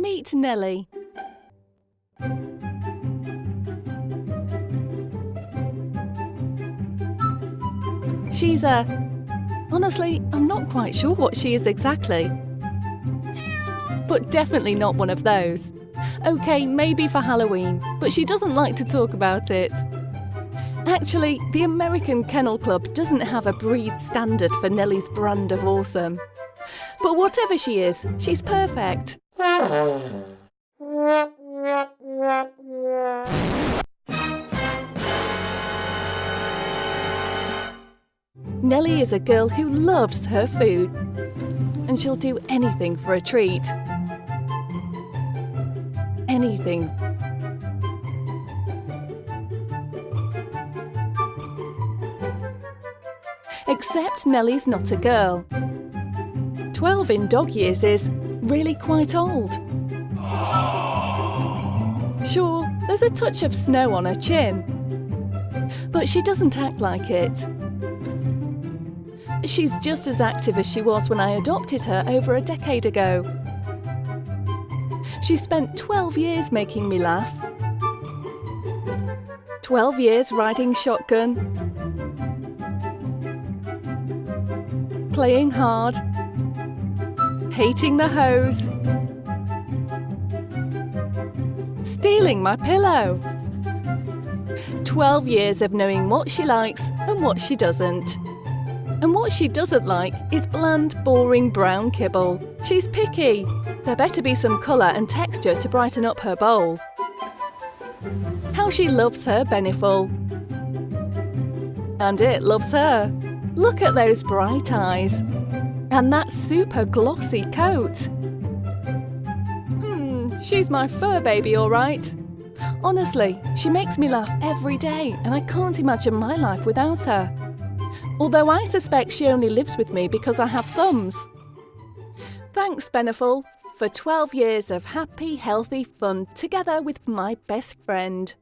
meet Nellie. She's honestly, I'm not quite sure what she is exactly. But definitely not one of those. Okay, maybe for Halloween, but she doesn't like to talk about it. Actually, the American Kennel Club doesn't have a breed standard for Nellie's brand of awesome. But whatever she is, she's perfect. Nellie is a girl who loves her food, and she'll do anything for a treat. Anything. Except Nellie's not a girl. 12 in dog years is really quite old. Sure, there's a touch of snow on her chin, but she doesn't act like it. She's just as active as she was when I adopted her over a decade ago. She spent 12 years making me laugh. 12 years riding shotgun. Playing hard. Hating the hose. Stealing my pillow. 12 years of knowing what she likes and what she doesn't. And what she doesn't like is bland, boring brown kibble. She's picky. There better be some colour and texture to brighten up her bowl. How she loves her Beneful. And it loves her. Look at those bright eyes. And that super glossy coat. She's my fur baby, all right. Honestly, she makes me laugh every day, and I can't imagine my life without her. Although I suspect she only lives with me because I have thumbs. Thanks, Beneful, for 12 years of happy, healthy fun together with my best friend.